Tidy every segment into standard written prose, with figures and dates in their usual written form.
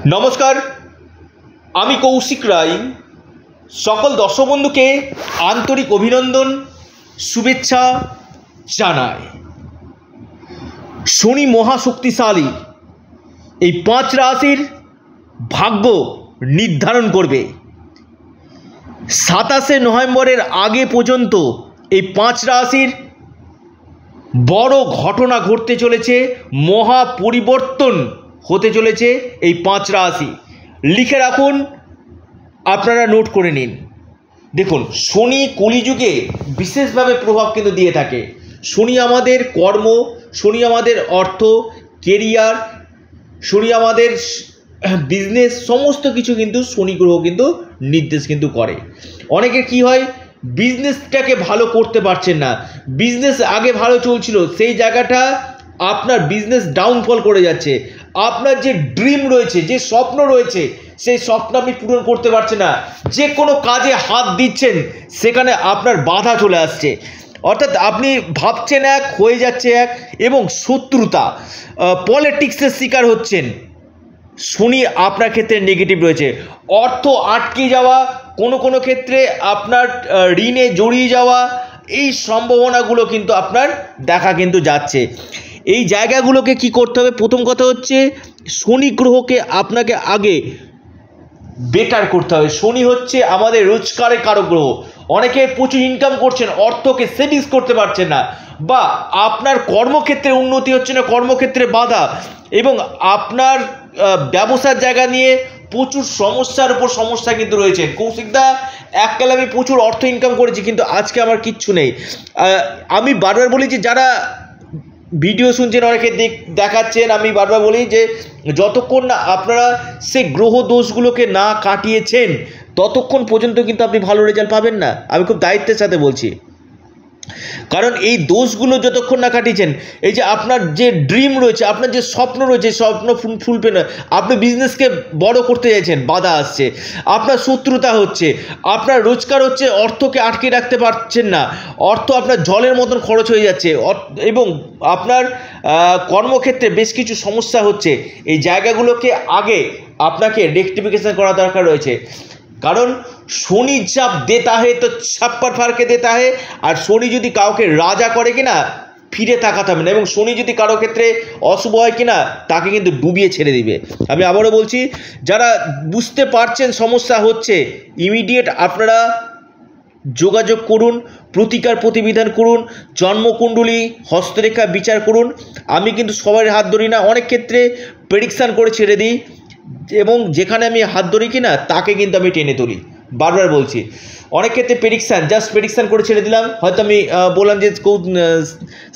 নমস্কার, আমি কৌশিক রায়। সকল দর্শক বন্ধুকে আন্তরিক অভিনন্দন, শুভেচ্ছা জানাই। শনি মহাশক্তিশালী, এই 5 রাশির ভাগ্য নির্ধারণ করবে। 27শে নভেম্বরের আগে পর্যন্ত এই 5 রাশির বড় ঘটনা ঘটতে চলেছে, মহা পরিবর্তন হতে চলেছে। এই 5 রাশি লিখে রাখুন, আপনারা নোট করে নিন। দেখুন, শনি কলিযুগে বিশেষভাবে প্রভাব কিন্তু দিয়ে থাকে। শনি আমাদের কর্ম, শনি আমাদের অর্থ, কেরিয়ার, শনি আমাদের বিজনেস, সমস্ত কিছু কিন্তু শনি গ্রহ কিন্তু নির্দেশ কিন্তু করে। অনেকের কি হয়, বিজনেসটাকে ভালো করতে পারছেন না, বিজনেস আগে ভালো চলছিল, সেই জায়গাটা আপনার বিজনেস ডাউনফল করে যাচ্ছে। আপনার যে ড্রিম রয়েছে, যে স্বপ্ন রয়েছে, সেই স্বপ্ন আপনি পূরণ করতে পারছেন না। যে কোনো কাজে হাত দিচ্ছেন, সেখানে আপনার বাধা চলে আসছে। অর্থাৎ আপনি ভাবছেন এক, হয়ে যাচ্ছে এক, এবং শত্রুতা, পলিটিক্সের শিকার হচ্ছেন। শনি আপনার ক্ষেত্রে নেগেটিভ রয়েছে। অর্থ আটকে যাওয়া, কোনো ক্ষেত্রে আপনার ঋণে জড়িয়ে যাওয়া, এই সম্ভাবনাগুলো কিন্তু আপনার দেখা কিন্তু যাচ্ছে। এই জায়গাগুলোকে কি করতে হবে? প্রথম কথা হচ্ছে, শনি গ্রহকে আপনাকে আগে বেটার করতে হবে। শনি হচ্ছে আমাদের রোজগারের কারক গ্রহ। অনেকে প্রচুর ইনকাম করছেন, অর্থকে সেভিংস করতে পারছেন না, বা আপনার কর্মক্ষেত্রে উন্নতি হচ্ছে না, কর্মক্ষেত্রে বাধা, এবং আপনার ব্যবসার জায়গা নিয়ে প্রচুর সমস্যার উপর সমস্যা কিন্তু রয়েছে। কৌশিকদা, এককালে আমি প্রচুর অর্থ ইনকাম করেছি, কিন্তু আজকে আমার কিচ্ছু নেই। আমি বারবার বলি যে, যারা ভিডিও শুনছেন, অনেকে দেখাচ্ছেন, আমি বারবার বলি যে যতক্ষণ না আপনারা সেই গ্রহ দোষগুলোকে না কাটিয়েছেন, ততক্ষণ পর্যন্ত কিন্তু আপনি ভালো রেজাল্ট পাবেন না। আমি খুব দায়িত্বের সাথে বলছি, কারণ এই দোষগুলো যতক্ষণ না কাটিয়েছেন, এই যে আপনার যে ড্রিম রয়েছে, আপনার যে স্বপ্ন রয়েছে, স্বপ্ন ফুলফিল না, আপনি বিজনেসকে বড় করতে চাইছেন, বাধা আসছে, আপনার শত্রুতা হচ্ছে, আপনার রোজগার হচ্ছে, অর্থকে আটকে রাখতে পারছেন না, অর্থ আপনার জলের মতন খরচ হয়ে যাচ্ছে, এবং আপনার কর্মক্ষেত্রে বেশ কিছু সমস্যা হচ্ছে। এই জায়গাগুলোকে আগে আপনাকে রেকটিফিকেশন করা দরকার রয়েছে। কারণ শনি जब देता है তো ছাপ্পার ফারকে দেতা है, আর শনি যদি কাউকে রাজা করে কিনা, ফিরে তাকাতে হবে না। এবং শনি যদি কারো ক্ষেত্রে অশুভ হয় কিনা, তাকে কিন্তু ডুবিয়ে ছেড়ে দিবে। আমি আবারও বলছি, যারা বুঝতে পারছেন সমস্যা হচ্ছে, ইমিডিয়েট আপনারা যোগাযোগ করুন, প্রতিকার প্রতিবিধান করুন, জন্মকুণ্ডলী হস্তরেখা বিচার করুন। আমি কিন্তু সবার হাত ধরি না, অনেক ক্ষেত্রে প্রেডিকশান করে ছেড়ে দিই, এবং যেখানে আমি হাত ধরি কিনা, তাকে কিন্তু আমি টেনে তুলি। বারবার বলছি, অনেক ক্ষেত্রে জাস্ট প্রেডিকশান করে ছেড়ে দিলাম। হয়তো আমি বললাম যে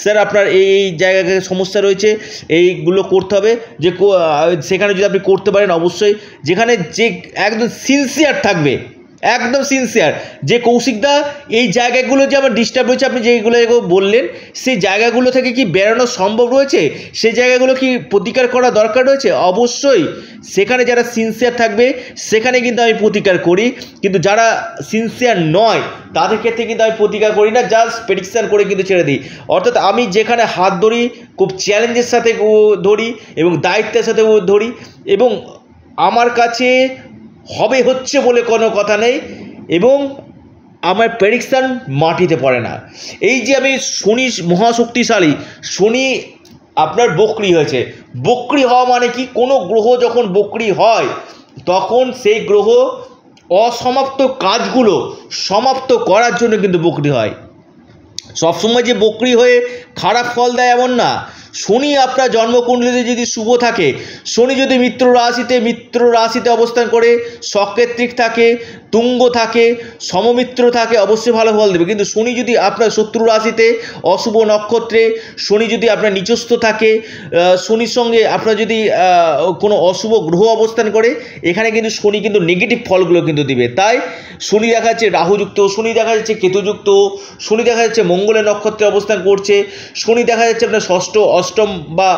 স্যার আপনার এই জায়গায় সমস্যা রয়েছে, এইগুলো করতে হবে, যে সেখানে যদি আপনি করতে পারেন, অবশ্যই। যেখানে যে একদম সিনসিয়ার থাকবে, একদম সিনসিয়ার, যে কৌশিকদা এই জায়গাগুলো যে আমার ডিস্টার্ব হয়েছে, আপনি যেগুলো বললেন, সেই জায়গাগুলো থেকে কি বেরোনো সম্ভব রয়েছে, সেই জায়গাগুলো কি প্রতিকার করা দরকার রয়েছে, অবশ্যই। সেখানে যারা সিনসিয়ার থাকবে, সেখানে কিন্তু আমি প্রতিকার করি। কিন্তু যারা সিনসিয়ার নয়, তাদের ক্ষেত্রে কিন্তু আমি প্রতিকার করি না, জাস্ট প্রেডিকশান করে কিন্তু ছেড়ে দিই। অর্থাৎ আমি যেখানে হাত ধরি, খুব চ্যালেঞ্জের সাথে ধরি, এবং দায়িত্বের সাথে ধরি, এবং আমার কাছে হচ্ছে বলে কোনো কথা নেই, এবং আমার প্রেডিকশান মাটিতে পড়ে না। এই যে আমি শনি মহাশক্তিশালী, শনি আপনার বক্রি হয়েছে। বক্রি হওয়া মানে কি? কোনো গ্রহ যখন বক্রি হয়, তখন সেই গ্রহ অসমাপ্ত কাজগুলো সমাপ্ত করার জন্য কিন্তু বক্রি হয়। সবসময় যে বক্রি হয়ে খারাপ ফল দেয় এমন না। শনি আপনার জন্মকুণ্ডলীতে যদি শুভ থাকে, শনি যদি মিত্র রাশিতে অবস্থান করে, সকেত্রিক থাকে, তুঙ্গ থাকে, সমমিত্র থাকে, অবশ্যই ভালো ফল দেবে। কিন্তু শনি যদি আপনার শত্রু রাশিতে, অশুভ নক্ষত্রে, শনি যদি আপনার নিচস্থ থাকে, শনির সঙ্গে আপনার যদি কোনো অশুভ গ্রহ অবস্থান করে, এখানে কিন্তু শনি কিন্তু নেগেটিভ ফলগুলো কিন্তু দিবে। তাই শনি দেখা যাচ্ছে রাহুযুক্ত, শনি দেখা যাচ্ছে কেতুযুক্ত, শনি দেখা যাচ্ছে মঙ্গলের নক্ষত্রে অবস্থান করছে, শনি দেখা যাচ্ছে আপনার ষষ্ঠ, অষ্টম বা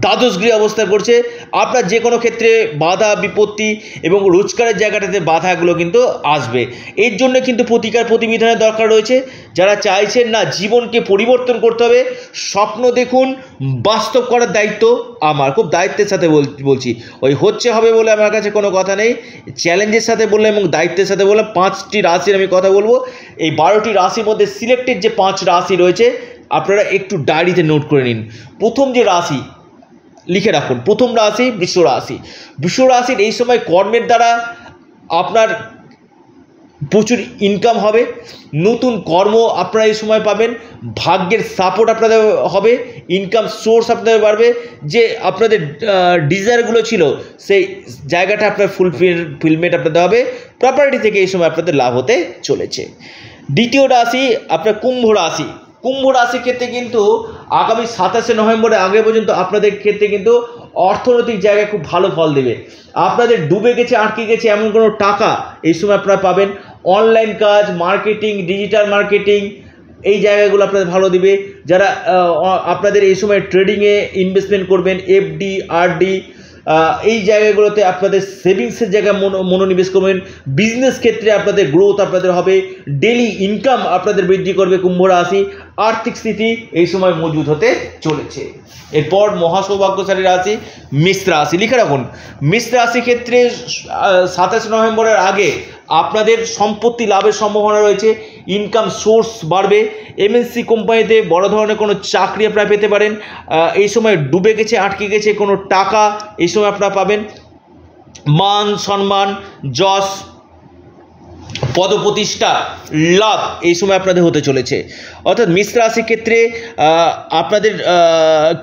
দ্বাদশ গৃহে অবস্থান করছে। আপনার যে কোনো ক্ষেত্রে বাধা বিপত্তি এবং রোজগারের জায়গাটাতে বাধাগুলো কিন্তু আসবে। এর জন্য কিন্তু প্রতিকার প্রতিবিধানের দরকার রয়েছে। যারা চাইছেন না জীবনকে পরিবর্তন করতে হবে, স্বপ্ন দেখুন, বাস্তব করার দায়িত্ব আমার। খুব দায়িত্বের সাথে বলছি, ওই হচ্ছে হবে বলে আমার কাছে কোনো কথা নেই। চ্যালেঞ্জের সাথে বললাম এবং দায়িত্বের সাথে বললাম। 5টি রাশির আমি কথা বলবো। এই 12টি রাশির মধ্যে সিলেক্টেড যে 5 রাশি রয়েছে আপনারা একটু ডায়েরিতে নোট করে নিন। প্রথম যে রাশি লিখে রাখুন, প্রথম রাশি বৃষ রাশি। বৃষ রাশির এই সময় কর্মের দ্বারা আপনার প্রচুর ইনকাম হবে, নতুন কর্ম আপনারা এই সময় পাবেন, ভাগ্যের সাপোর্ট আপনাদের হবে, ইনকাম সোর্স আপনাদের বাড়বে, যে আপনাদের ডিজায়ারগুলো ছিল সেই জায়গাটা আপনার ফুলফিলমেন্ট আপনাদের হবে, প্রপার্টি থেকে এই সময় আপনাদের লাভ হতে চলেছে। দ্বিতীয় রাশি আপনার কুম্ভ রাশি। কুম্ভ রাশির ক্ষেত্রে কিন্তু আগামী 27শে নভেম্বরের আগে পর্যন্ত আপনাদের ক্ষেত্রে কিন্তু অর্থনৈতিক জায়গায় খুব ভালো ফল দেবে। আপনাদের ডুবে গেছে, আটকে গেছে এমন কোনো টাকা এই সময় আপনারা পাবেন। অনলাইন কাজ, মার্কেটিং, ডিজিটাল মার্কেটিং, এই জায়গাগুলো আপনাদের ভালো দিবে। যারা আপনাদের এই সময় ট্রেডিংয়ে ইনভেস্টমেন্ট করবেন, এফডি, আরডি, এই জায়গাগুলোতে আপনাদের সেভিংসের জায়গায় মনোনিবেশ করবেন। বিজনেস ক্ষেত্রে আপনাদের গ্রোথ আপনাদের হবে, ডেলি ইনকাম আপনাদের বৃদ্ধি করবে কুম্ভ রাশি। আর্থিক স্থিতি এই সময় মজবুত হতে চলেছে। এরপর মহাসৌভাগ্যশালী রাশি মেষ রাশি। লিখে রাখুন, মেষ রাশি ক্ষেত্রে 27 নভেম্বরের আগে আপনাদের সম্পত্তি লাভের সম্ভাবনা রয়েছে, ইনকাম সোর্স বাড়বে। এমএনসি কোম্পানিতে বড় ধরনের কোনো চাকরি আপনারা পেতে পারেন। এই সময় ডুবে গেছে, আটকে গেছে কোনো টাকা এই সময় আপনারা পাবেন। মান সম্মান, যশ, পদপ্রতিষ্ঠা, লাভ এই সময় আপনাদের হতে চলেছে। অর্থাৎ মেষ রাশির ক্ষেত্রে আপনাদের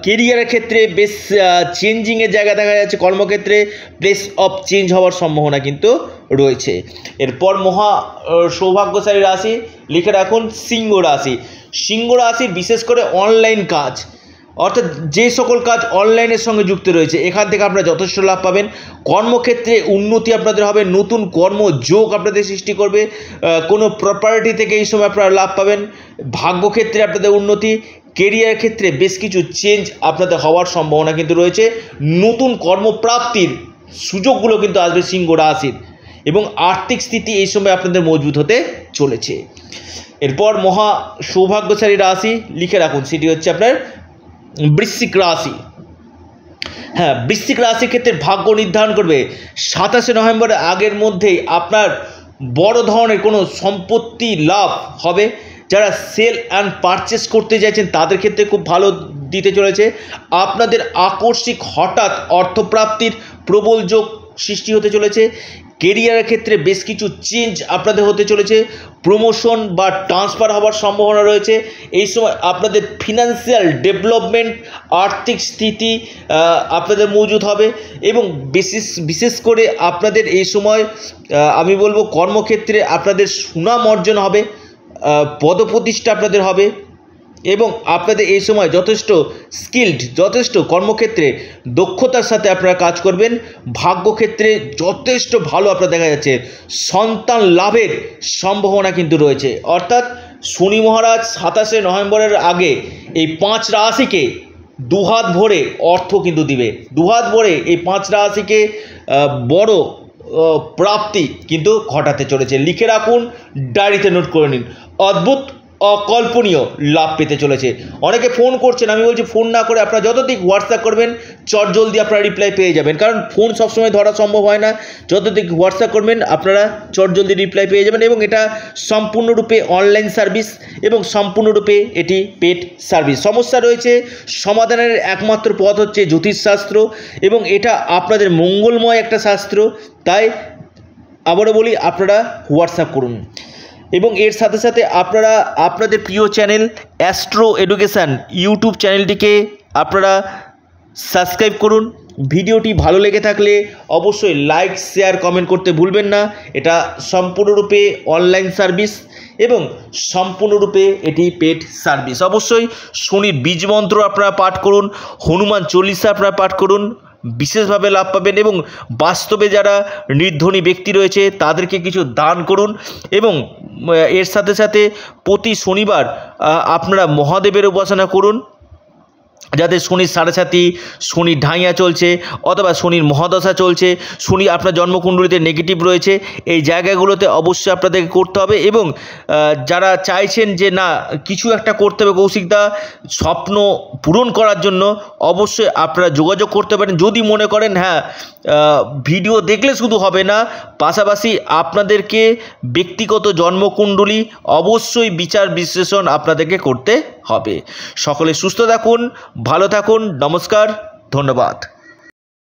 কেরিয়ারের ক্ষেত্রে বেশ চেঞ্জিংয়ের জায়গা দেখা যাচ্ছে। কর্মক্ষেত্রে প্লেস অফ চেঞ্জ হওয়ার সম্ভাবনা কিন্তু রয়েছে। এরপর মহা সৌভাগ্যশালী রাশি লিখে রাখুন সিংহ রাশি। সিংহ রাশির বিশেষ করে অনলাইন কাজ, অর্থাৎ যে সকল কাজ অনলাইনের সঙ্গে যুক্ত রয়েছে এখান থেকে আপনারা যথেষ্ট লাভ পাবেন। কর্মক্ষেত্রে উন্নতি আপনাদের হবে, নতুন কর্মযোগ আপনাদের সৃষ্টি করবে। কোনো প্রপার্টি থেকে এই সময় আপনারা লাভ পাবেন। ভাগ্যক্ষেত্রে আপনাদের উন্নতি, কেরিয়ার ক্ষেত্রে বেশ কিছু চেঞ্জ আপনাদের হওয়ার সম্ভাবনা কিন্তু রয়েছে। নতুন কর্মপ্রাপ্তির সুযোগগুলো কিন্তু আসবে সিংহ রাশির, এবং আর্থিক স্থিতি এই সময় আপনাদের মজবুত হতে চলেছে। এরপর মহা সৌভাগ্যশালী রাশি লিখে রাখুন, সেটি হচ্ছে আপনার বৃশ্চিক রাশি। হ্যাঁ, বৃশ্চিক রাশির ক্ষেত্রে ভাগ্য নির্ধারণ করবে 27শে নভেম্বরের আগের মধ্যেই আপনার বড় ধরনের কোনো সম্পত্তি লাভ হবে। যারা সেল অ্যান্ড পারচেস করতে চাইছেন তাদের ক্ষেত্রে খুব ভালো দিতে চলেছে। আপনাদের আকস্মিক হঠাৎ অর্থপ্রাপ্তির প্রবল যোগ সৃষ্টি হতে চলেছে। কেরিয়ারের ক্ষেত্রে বেশ কিছু চেঞ্জ আপনাদের হতে চলেছে। প্রমোশন বা ট্রান্সফার হওয়ার সম্ভাবনা রয়েছে। এই সময় আপনাদের ফিনান্সিয়াল ডেভেলপমেন্ট, আর্থিক স্থিতি আপনাদের মজুদ হবে, এবং বিশেষ করে আপনাদের এই সময় আমি বলবো কর্মক্ষেত্রে আপনাদের সুনাম অর্জন হবে, পদপ্রতিষ্ঠা আপনাদের হবে, এবং আপনাদের এই সময় যথেষ্ট স্কিলড, যথেষ্ট কর্মক্ষেত্রে দক্ষতার সাথে আপনারা কাজ করবেন। ভাগ্যক্ষেত্রে যথেষ্ট ভালো আপনার দেখা যাচ্ছে, সন্তান লাভের সম্ভাবনা কিন্তু রয়েছে। অর্থাৎ শনি মহারাজ 27শে নভেম্বরের আগে এই 5 রাশিকে দুহাত ভরে অর্থ কিন্তু দিবে। দুহাত ভরে এই 5 রাশিকে বড় প্রাপ্তি কিন্তু ঘটাতে চলেছে। লিখে রাখুন, ডায়েরিতে নোট করে নিন। অদ্ভুত অকল্পনীয় লাভ পেতে চলেছে। অনেকে ফোন করছেন, আমি বলছি ফোন না করে আপনারা যতদিক হোয়াটসঅ্যাপ করবেন চটজলদি আপনারা রিপ্লাই পেয়ে যাবেন, কারণ ফোন সবসময় ধরা সম্ভব হয় না। যতদিক হোয়াটসঅ্যাপ করবেন আপনারা চটজলদি রিপ্লাই পেয়ে যাবেন, এবং এটা সম্পূর্ণরূপে অনলাইন সার্ভিস এবং সম্পূর্ণরূপে এটি পেড সার্ভিস। সমস্যা রয়েছে, সমাধানের একমাত্র পথ হচ্ছে জ্যোতিষশাস্ত্র, এবং এটা আপনাদের মঙ্গলময় একটা শাস্ত্র। তাই আবারও বলি, আপনারা হোয়াটসঅ্যাপ করুন। এবং এর সাথে সাথে আপনারা আপনাদের প্রিয় চ্যানেল অ্যাস্ট্রো এডুকেশান ইউটিউব চ্যানেলটিকে আপনারা সাবস্ক্রাইব করুন। ভিডিওটি ভালো লেগে থাকলে অবশ্যই লাইক, শেয়ার, কমেন্ট করতে ভুলবেন না। এটা সম্পূর্ণরূপে অনলাইন সার্ভিস এবং সম্পূর্ণরূপে এটি পেড সার্ভিস। অবশ্যই শনির বীজ মন্ত্র আপনারা পাঠ করুন, হনুমান চল্লিশা আপনারা পাঠ করুন, বিশেষভাবে লাভ পাবেন। এবং বাস্তবে যারা নির্ধনী ব্যক্তি রয়েছে তাদেরকে কিছু দান করুন। এবং এর সাথে সাথে প্রতি শনিবার আপনারা মহাদেবের উপাসনা করুন। যাদের শনির সাড়েসাতি, শনির ঢাইয়া চলছে অথবা শনির মহাদশা চলছে, শনি আপনার জন্মকুণ্ডলিতে নেগেটিভ রয়েছে, এই জায়গাগুলোতে অবশ্যই আপনাদেরকে করতে হবে। এবং যারা চাইছেন যে না কিছু একটা করতে হবে কৌশিকদা স্বপ্ন পূরণ করার জন্য, অবশ্যই আপনারা যোগাযোগ করতে পারেন। যদি মনে করেন হ্যাঁ ভিডিও দেখলে শুধু হবে না, পাশাপাশি আপনাদেরকে ব্যক্তিগত জন্মকুণ্ডলী অবশ্যই বিচার বিশ্লেষণ আপনাদেরকে করতে হবে। সকলে সুস্থ থাকুন, ভালো থাকুন, নমস্কার, ধন্যবাদ।